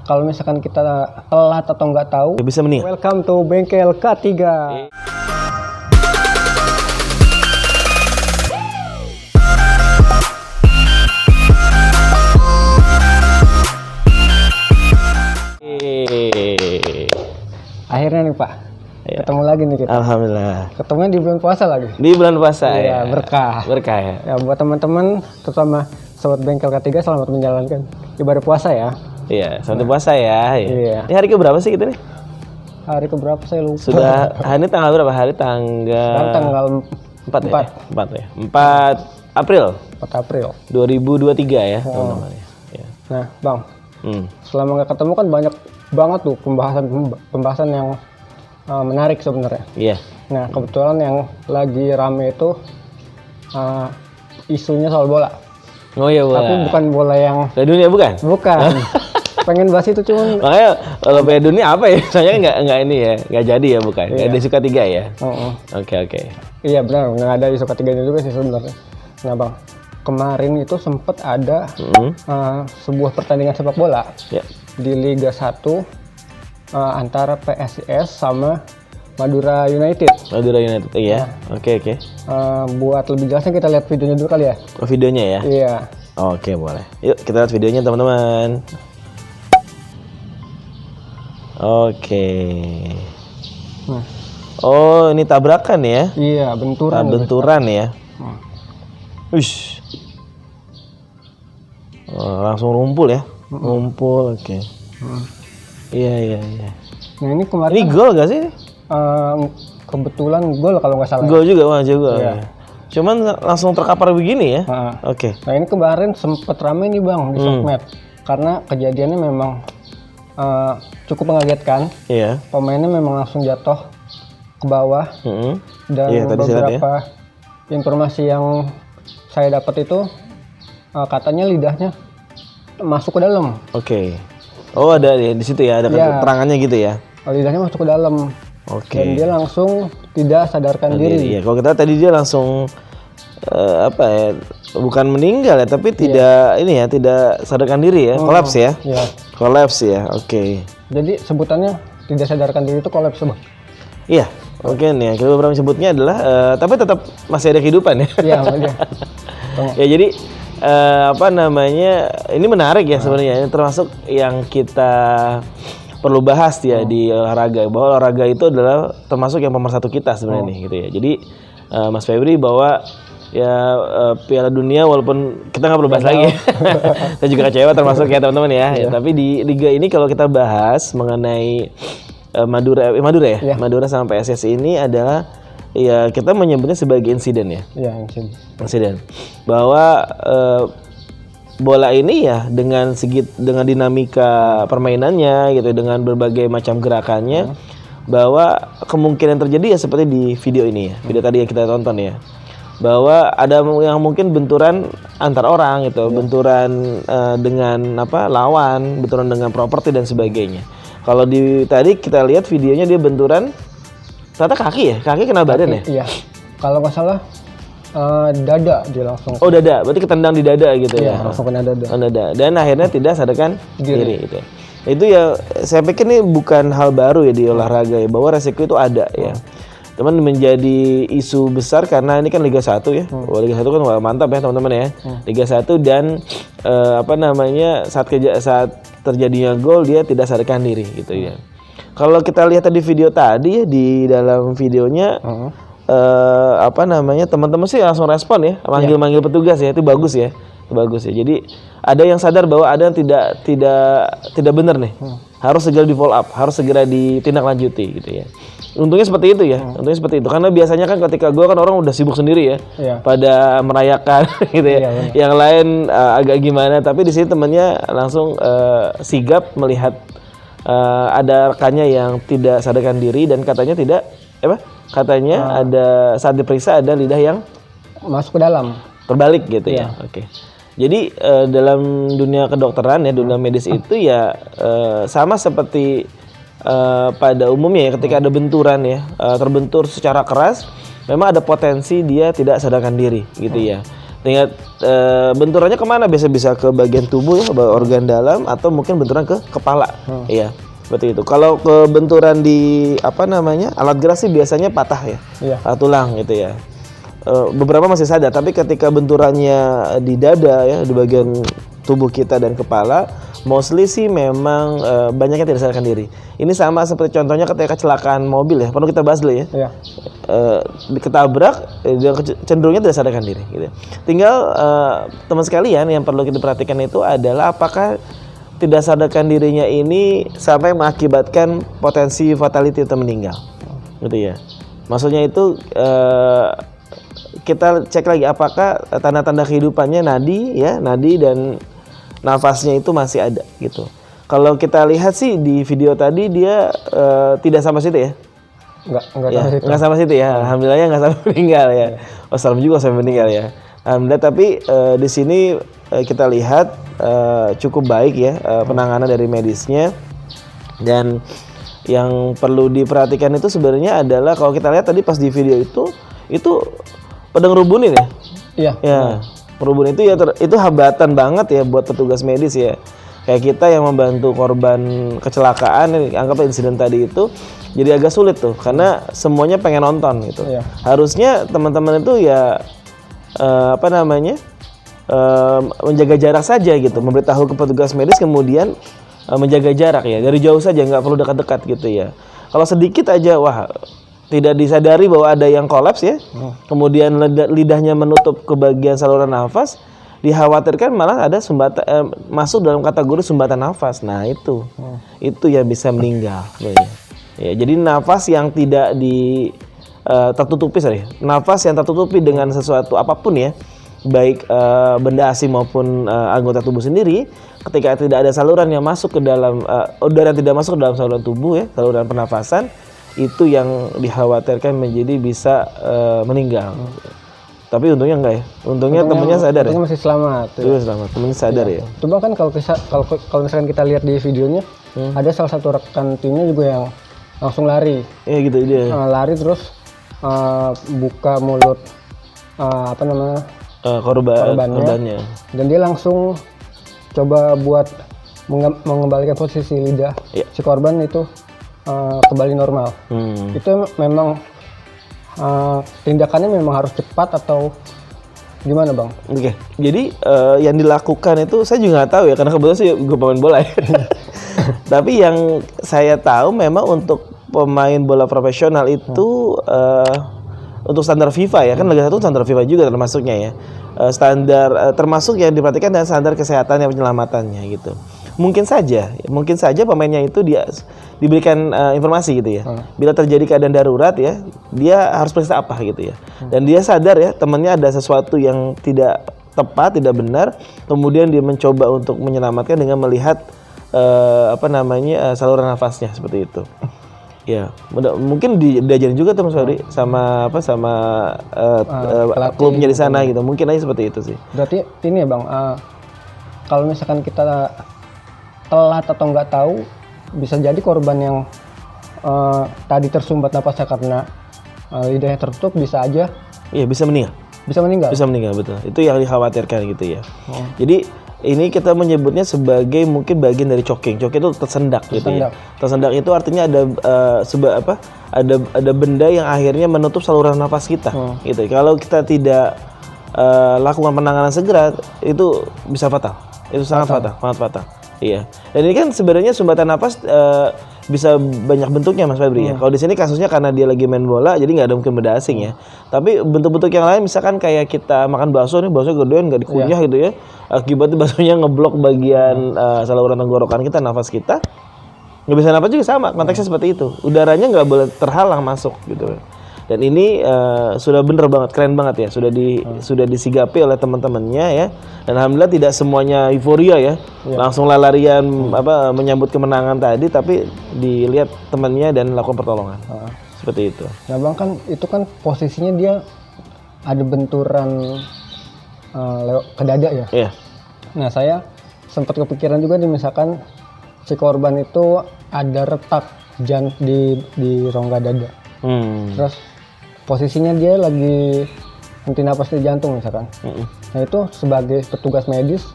Kalau misalkan kita telat atau nggak tahu, Ya bisa mending. welcome to Bengkel K3. Akhirnya nih Pak, Ya. ketemu lagi nih kita. Alhamdulillah. Ketemunya di bulan puasa lagi. Di bulan puasa Iya, ya. berkah. Berkah ya. Ya buat teman-teman, terutama sobat Bengkel K3, selamat menjalankan ibadah puasa ya. Iya, sampai puasa ya. Iya. Ini hari keberapa sih kita nih? Hari keberapa saya lupa. Sudah hari tanggal berapa? Hari tanggal Sekarang tanggal 4 ya? 4. 4 ya. 4 April 4 April. 2023 ya, teman-teman ya. Ya. Nah, Bang, Hmm. selama nggak ketemu kan banyak banget tuh pembahasan yang menarik sebenarnya. Iya. Nah, kebetulan yang lagi rame itu isunya soal bola. Oh iya, bola. Tapi bukan bola yang Piala Dunia bukan? bukan. Pengen bahas itu cuman Makanya kalau Piala Dunia apa ya? Saya nggak ini ya, nggak jadi ya bukan? Nggak Iya. ada suka 3 ya? oh. Oke. Iya benar, nggak ada isu ketiganya juga sih sebenarnya. Nah, Bang, kemarin itu sempat ada sebuah pertandingan sepak bola Ya. di Liga 1 antara PSIS sama Madura United. Madura United. Iya. Oke. Buat lebih jelasnya kita lihat videonya dulu kali ya. Oh, videonya ya? Iya. Oke, boleh. Yuk kita lihat videonya teman-teman. Oke. Nah, Oh, ini tabrakan ya? iya, benturan. Benturan ya? Hmm. Ush. Oh, langsung rumpul ya? Rumpul, oke. Iya. Nah, ini kemarin Ini gol gak sih? kebetulan gol kalau nggak salah. Gol juga, wah jago. Iya. Cuman langsung terkapar begini ya? Heeh. Oke. Nah, ini kemarin sempat rame nih Bang di sosmed. Karena kejadiannya memang cukup mengagetkan. Iya. Pemainnya memang langsung jatuh ke bawah. Mm-mm. Dan Iya, tadi saya lihat ya. beberapa informasi yang saya dapat itu katanya lidahnya masuk ke dalam. Oke. Oh, ada di situ ya, ada Iya. keterangannya gitu ya? Lidahnya masuk ke dalam. Oke. Dan dia langsung tidak sadarkan diri. Iya, kalau kita tadi dia langsung apa ya? Bukan meninggal ya, tapi tidak ini ya, tidak sadarkan diri ya, kolaps ya. Iya. Kolaps ya. Oke. Jadi sebutannya tidak sadarkan diri itu kolaps Bang. Iya. Oke nih, kita beberapa sebutnya adalah tapi tetap masih ada kehidupan ya. Iya, makanya. Ya jadi apa namanya? Ini menarik ya sebenarnya. Ini termasuk yang kita perlu bahas ya di olahraga, bahwa olahraga itu adalah termasuk yang pemersatu kita sebenarnya nih gitu ya. Jadi Mas Febri bahwa ya Piala Dunia walaupun kita nggak perlu bahas lagi. Saya juga kecewa termasuk ya teman-teman ya. Ya. Tapi di liga ini kalau kita bahas mengenai Madura ya. Iya. Madura sama PSIS ini adalah ya kita menyebutnya sebagai insiden ya. Iya, Insiden. Bahwa bola ini ya dengan dinamika permainannya gitu, dengan berbagai macam gerakannya, bahwa kemungkinan terjadi ya seperti di video ini ya, video tadi yang kita tonton ya, bahwa ada yang mungkin benturan antar orang gitu, benturan dengan lawan, benturan dengan properti dan sebagainya. Kalau tadi kita lihat videonya dia benturan ternyata kaki kena badan ya. Iya. Kalau nggak salah dada dia langsung. Oh, dada, berarti ketendang di dada gitu Iya, ya. langsung kena dada. Dada. Dan akhirnya tidak sadarkan Diri. diri gitu. Itu ya saya pikir ini bukan hal baru ya di olahraga ya, bahwa resiko itu ada ya. Teman menjadi isu besar karena ini kan Liga 1 ya. Wah, Liga 1 kan wah, mantap ya teman-teman ya. Liga 1 dan saat terjadinya gol dia tidak sadarkan diri gitu ya. Kalau kita lihat tadi video tadi ya, di dalam videonya teman-teman sih langsung respon ya, manggil petugas ya, itu bagus ya. Itu bagus ya. Jadi ada yang sadar bahwa ada yang tidak benar nih. Harus segera di follow up, harus segera ditindaklanjuti gitu ya. Untungnya seperti itu ya. Untungnya seperti itu karena biasanya kan ketika gol kan orang udah sibuk sendiri ya. Iya. Pada merayakan gitu ya. Iya, Yang lain agak gimana, tapi di sini temannya langsung sigap melihat ada rekannya yang tidak sadarkan diri dan katanya ada saat diperiksa ada lidah yang Masuk ke dalam. terbalik gitu ya. Oke. Jadi dalam dunia kedokteran ya, dunia medis itu ya sama seperti pada umumnya ya, ketika ada benturan ya, terbentur secara keras, memang ada potensi dia tidak sadarkan diri gitu ya. Tingkat benturannya kemana? Bisa ke bagian tubuh ya, ke organ dalam, atau mungkin benturan ke kepala. Iya, seperti itu. Kalau ke benturan di alat gerak sih biasanya patah ya, tulang gitu ya. Beberapa masih sadar, tapi ketika benturannya di dada ya, di bagian tubuh kita dan kepala, mostly sih memang banyak yang tidak sadarkan diri. Ini sama seperti contohnya ketika kecelakaan mobil ya, perlu kita bahas dulu ya. Ketabrak, dia cenderungnya tidak sadarkan diri. Gitu. Tinggal teman sekalian yang perlu kita perhatikan itu adalah apakah tidak sadarkan dirinya ini sampai mengakibatkan potensi fatality atau meninggal, gitu ya. Maksudnya itu kita cek lagi apakah tanda-tanda kehidupannya nadi dan nafasnya itu masih ada gitu. Kalau kita lihat sih di video tadi dia tidak sampai situ ya. Enggak sampai situ ya. Alhamdulillahnya enggak sampai meninggal ya. Wassalam juga sampai meninggal ya. Alhamdulillah, tapi di sini kita lihat cukup baik ya penanganan dari medisnya. Dan yang perlu diperhatikan itu sebenarnya adalah kalau kita lihat tadi pas di video itu pada ngerubunin ya. Iya. Ya, ngerubun itu ya itu hambatan banget ya buat petugas medis ya. Kayak kita yang membantu korban kecelakaan, anggaplah insiden tadi itu jadi agak sulit tuh karena semuanya pengen nonton gitu. Iya. Harusnya teman-teman itu ya menjaga jarak saja gitu, memberitahu ke petugas medis, kemudian menjaga jarak ya, dari jauh saja, nggak perlu dekat-dekat gitu ya. Kalau sedikit aja tidak disadari bahwa ada yang kolaps ya, kemudian lidahnya menutup ke bagian saluran nafas, dikhawatirkan malah ada masuk dalam kategori sumbatan nafas. Nah itu yang bisa meninggal. Ya, jadi nafas yang tidak nafas yang tertutupi dengan sesuatu apapun ya, baik benda asing maupun anggota tubuh sendiri, ketika tidak ada saluran yang masuk ke dalam udara yang tidak masuk ke dalam saluran tubuh ya, saluran pernafasan, itu yang dikhawatirkan menjadi bisa meninggal. Tapi untungnya enggak ya. Untungnya temennya sadar ya. Masih selamat. Iya, selamat. Temennya sadar ya. Coba kan kalau misalkan kita lihat di videonya, ada salah satu rekan timnya juga yang langsung lari. Iya gitu dia. Lari terus buka mulut korbannya. Dan dia langsung coba buat mengembalikan posisi lidah si korban itu kembali normal. Itu memang tindakannya memang harus cepat atau gimana bang? Oke. Jadi yang dilakukan itu saya juga nggak tahu ya, karena kebetulan saya juga pemain bola ya. Tapi yang saya tahu memang untuk pemain bola profesional itu untuk standar FIFA ya, kan Liga 1 standar FIFA juga termasuknya ya. Standar termasuk yang diperhatikan dan standar kesehatan dan penyelamatannya gitu. Mungkin saja pemainnya itu diberikan informasi gitu ya. Bila terjadi keadaan darurat ya, dia harus periksa apa gitu ya. Dan dia sadar ya, temannya ada sesuatu yang tidak tepat, tidak benar. Kemudian dia mencoba untuk menyelamatkan dengan melihat saluran nafasnya seperti itu. Ya, mungkin diajarin juga tuh Mas Febri sama klubnya di sana gitu. Mungkin aja seperti itu sih. Berarti ini ya bang, kalau misalkan kita telat atau nggak tahu, bisa jadi korban yang tadi tersumbat napasnya karena lidahnya tertutup bisa aja. Iya, bisa meninggal. Bisa meninggal, betul. Itu yang dikhawatirkan gitu ya. Jadi ini kita menyebutnya sebagai mungkin bagian dari choking. Choking itu tersendak gitu ya. Tersendak itu artinya ada benda yang akhirnya menutup saluran nafas kita gitu. Kalau kita tidak lakukan penanganan segera, itu bisa fatal. Itu sangat fatal. Iya. Dan ini kan sebenarnya sumbatan napas bisa banyak bentuknya Mas Febri ya. Kalau di sini kasusnya karena dia lagi main bola, jadi nggak ada mungkin benda asing ya. Tapi bentuk-bentuk yang lain misalkan kayak kita makan bakso nih, bakso gedean nggak dikunyah gitu ya. Akibatnya baksonya ngeblok bagian saluran tenggorokan kita, nafas kita. Nggak bisa nafas juga sama, konteksnya seperti itu. Udaranya nggak boleh terhalang masuk gitu. Dan ini sudah bener banget, keren banget ya, sudah disigapi oleh teman-temannya ya. Dan alhamdulillah tidak semuanya euforia ya, langsung larian menyambut kemenangan tadi, tapi dilihat temannya dan lakukan pertolongan. Seperti itu. Nah bang, kan itu kan posisinya dia ada benturan ke dada ya. Iya. Nah saya sempat kepikiran juga nih, misalkan si korban itu ada retak di rongga dada. Terus posisinya dia lagi henti napas di jantung misalkan. Mm-mm. Nah itu sebagai petugas medis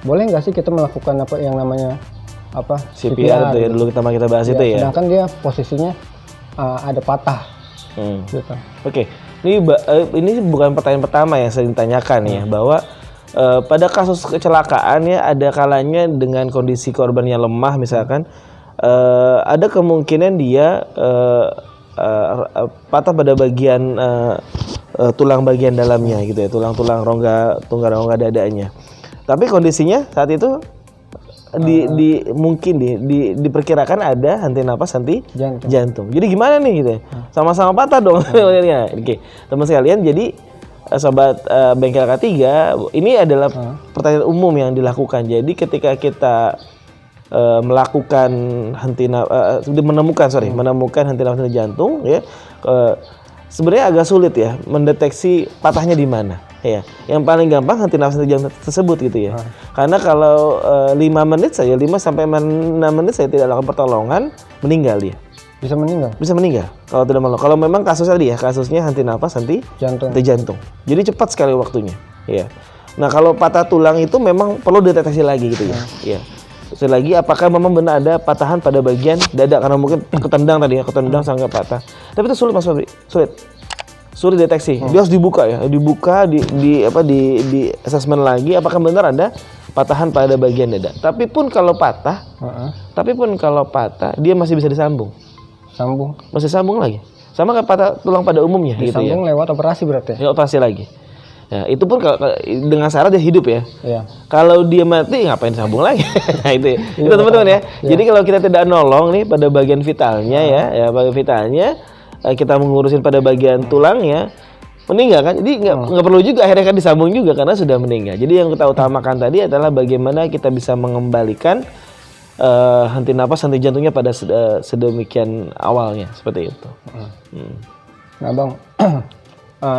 boleh nggak sih kita melakukan apa yang namanya apa CPR itu ya, gitu. dulu kita bahas itu ya. Sedangkan dia posisinya ada patah. Gitu. Oke, ini bukan pertanyaan pertama yang sering ditanyakan ya, bahwa pada kasus kecelakaan ya ada kalanya dengan kondisi korbannya lemah misalkan, ada kemungkinan dia patah pada bagian tulang bagian dalamnya gitu ya, tulang-tulang rongga dadanya. Tapi kondisinya saat itu mungkin diperkirakan ada henti napas, henti jantung. Jadi gimana nih gitu ya? Sama-sama patah dong. Oke, teman sekalian, jadi sobat Bengkel K3, ini adalah pertanyaan umum yang dilakukan. Jadi ketika kita melakukan menemukan henti napas, henti jantung ya, sebenarnya agak sulit ya mendeteksi patahnya di mana. Ya, yang paling gampang henti nafas jantung tersebut gitu ya. Karena kalau 5 menit saja, 5 sampai 6 menit saya tidak lakukan pertolongan, meninggal dia. Bisa meninggal Kalau tidak menolong. Kalau memang kasusnya henti nafas, henti jantung. Jadi cepat sekali waktunya. Ya. Nah, kalau patah tulang itu memang perlu deteksi lagi gitu ya. Ya. Sekali lagi, apakah memang benar ada patahan pada bagian dada, karena mungkin ketendang sampai patah. Tapi itu sulit Mas Febri, sulit deteksi. Dia harus dibuka ya, di asesmen lagi apakah benar ada patahan pada bagian dada. Tapi pun kalau patah dia masih bisa disambung. Masih sambung lagi. Sama kayak patah tulang pada umumnya gitu ya. Disambung lewat operasi berarti. Ya, operasi lagi. Nah, itu pun kalau dengan syarat dia hidup ya. Iya. Kalau dia mati ngapain sambung lagi? Nah, itu teman-teman ya. Jadi kalau kita tidak nolong nih pada bagian vitalnya bagian vitalnya, kita mengurusin pada bagian tulangnya, meninggal kan. Jadi nggak perlu juga akhirnya kan disambung juga karena sudah meninggal. Jadi yang kita utamakan tadi adalah bagaimana kita bisa mengembalikan henti napas, henti jantungnya pada sedemikian awalnya, seperti itu. Nah Bang,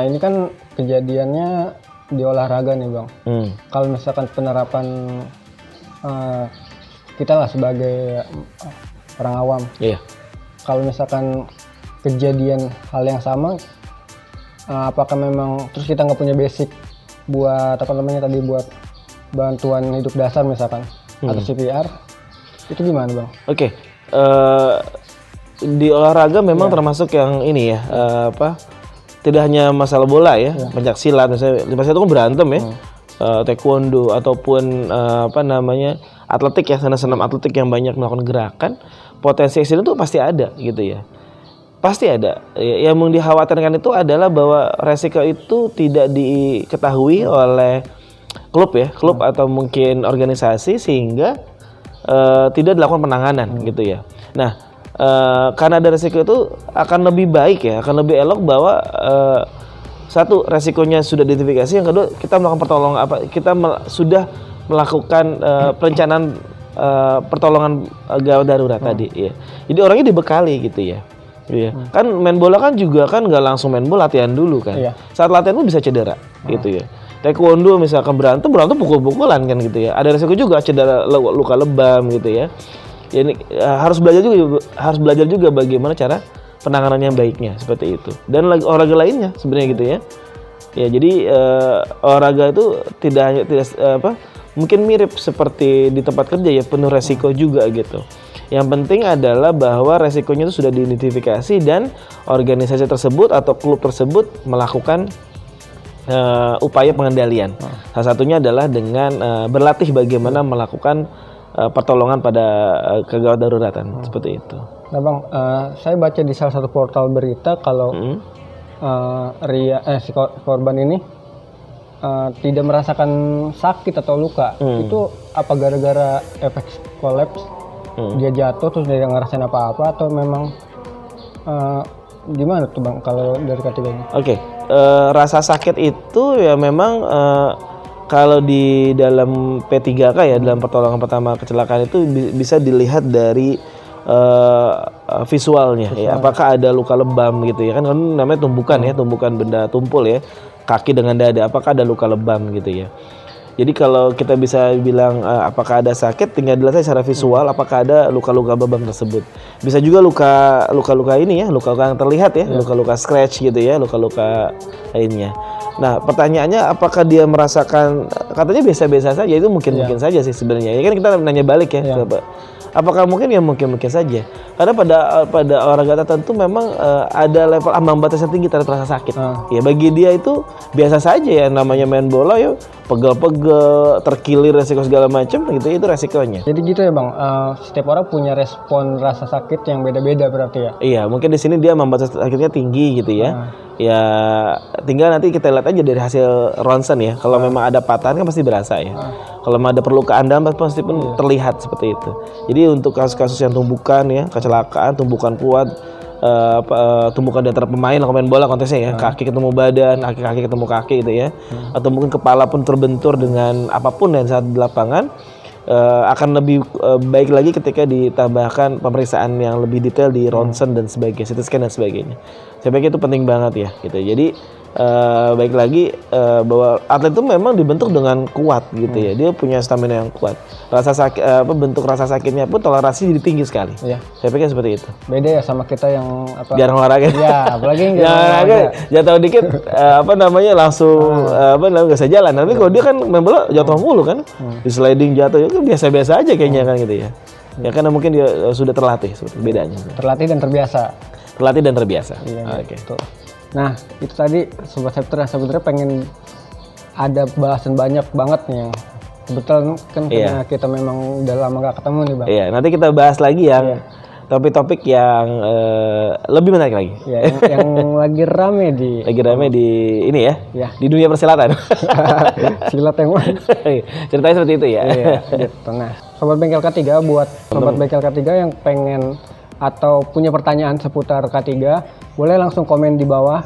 ini kan kejadiannya di olahraga nih Bang. Kalau misalkan penerapan kita lah sebagai orang awam, kalau misalkan kejadian hal yang sama, apakah memang terus kita nggak punya basic buat buat bantuan hidup dasar misalkan atau CPR, itu gimana Bang? Oke, di olahraga memang termasuk yang ini ya, tidak hanya masalah bola ya, pencak silat misalnya, itu kan berantem ya, taekwondo ataupun atletik ya, senam atletik yang banyak melakukan gerakan, potensi eksiden itu pasti ada gitu ya. Pasti ada. Yang mau dikhawatirkan itu adalah bahwa resiko itu tidak diketahui oleh klub atau mungkin organisasi sehingga tidak dilakukan penanganan gitu ya. Nah, karena ada resiko itu akan lebih baik ya, akan lebih elok bahwa satu, resikonya sudah diidentifikasi, yang kedua kita melakukan pertolongan sudah melakukan perencanaan pertolongan gawat darurat tadi ya. Jadi orangnya dibekali gitu ya. Iya. Kan main bola kan juga kan nggak langsung main bola, latihan dulu kan. Saat latihan pun bisa cedera gitu ya. Taekwondo misalkan berantem pukul-pukulan kan gitu ya. Ada resiko juga cedera, luka lebam gitu ya. Jadi harus belajar juga bagaimana cara penanganan yang baiknya seperti itu. Dan olahraga lainnya sebenarnya gitu ya. Ya jadi olahraga itu tidak mungkin mirip seperti di tempat kerja ya, penuh resiko juga gitu. Yang penting adalah bahwa resikonya itu sudah diidentifikasi dan organisasi tersebut atau klub tersebut melakukan upaya pengendalian. Salah satunya adalah dengan berlatih bagaimana melakukan pertolongan pada kegawat daruratan seperti itu. Nah Bang, saya baca di salah satu portal berita kalau si korban ini tidak merasakan sakit atau luka. Itu apa gara-gara efek kolaps? Dia jatuh terus dia ngerasain apa-apa atau memang gimana tuh Bang kalau dari K3 ini? Oke, rasa sakit itu ya memang kalau di dalam P3K ya, dalam pertolongan pertama kecelakaan itu bisa dilihat dari visualnya ya, apakah ada luka lebam gitu ya, kan namanya tumbukan ya, tumbukan benda tumpul ya, kaki dengan dada, apakah ada luka lebam gitu ya. Jadi kalau kita bisa bilang apakah ada sakit, tinggal dilihat saja secara visual apakah ada luka-luka babam tersebut. Bisa juga luka-luka ini ya, luka-luka yang terlihat ya, luka-luka scratch gitu ya, luka-luka lainnya. Nah, pertanyaannya apakah dia merasakan, katanya biasa-biasa saja, itu mungkin saja sih sebenarnya. Ya kan kita nanya balik ya, apakah mungkin ya mungkin saja. Karena pada olahraga tertentu memang ada level ambang batas yang tinggi terhadap rasa sakit. Ya bagi dia itu biasa saja ya, namanya main bola ya, pegel-pegel, terkilir resiko segala macam gitu, itu resikonya. Jadi gitu ya Bang, setiap orang punya respon rasa sakit yang beda-beda berarti ya? Iya, mungkin di sini dia ambang batas sakitnya tinggi gitu ya. Ya tinggal nanti kita lihat aja dari hasil ronsen ya. Kalau memang ada patahan kan pasti berasa ya. Kalau memang ada perlukaan dalam pasti pun terlihat seperti itu. Jadi untuk kasus-kasus yang tumbukan ya, kecelakaan, tumbukan kuat, tumbukan di antara pemain bola konteksnya ya, kaki ketemu badan, kaki ketemu kaki gitu ya, atau mungkin kepala pun terbentur dengan apapun yang saat di lapangan, akan lebih baik lagi ketika ditambahkan pemeriksaan yang lebih detail di ronsen dan sebagainya, CT scan dan sebagainya. Saya pikir itu penting banget ya gitu. Jadi baik lagi bahwa atlet itu memang dibentuk dengan kuat gitu ya. Dia punya stamina yang kuat. Rasa sakit bentuk rasa sakitnya pun toleransi jadi tinggi sekali. Iya. Saya pikir seperti itu. Beda ya sama kita yang Jarang olahraga. Ya, apalagi yang jarang olahraga. Jatuh dikit langsung nggak bisa jalan. Tapi kalau dia kan main bola jatuh mulu kan. Di sliding jatuh ya biasa-biasa aja kayaknya kan gitu ya. Ya karena mungkin dia sudah terlatih seperti bedanya. Terlatih dan terbiasa. Terlatih dan terbiasa. Iya, betul. Nah, itu tadi Sobat Septra sebenarnya pengen ada bahasan banyak banget nih yang kebetulan kan karena kita memang udah lama gak ketemu nih Bang. Iya, nanti kita bahas lagi yang topik-topik yang lebih menarik lagi. Ya, yang lagi rame di ini ya, di dunia persilatan. Silat yang mana? Ceritanya seperti itu ya. Iya, gitu. Nah, Sobat Bengkel K3 buat Sobat Bengkel K3 yang pengen atau punya pertanyaan seputar K3, boleh langsung komen di bawah.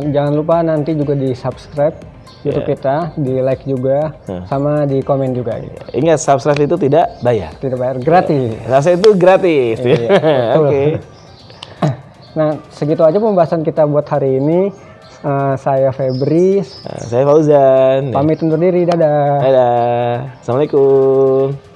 Jangan lupa nanti juga di subscribe YouTube kita, di like juga, sama di komen juga. Gitu. Ingat, subscribe itu tidak bayar. Tidak bayar, gratis. Rasa itu gratis. Oke. Nah, segitu aja pembahasan kita buat hari ini. Saya Febri. Saya Fauzan. Pamit undur diri, dadah. Dadah. Assalamualaikum.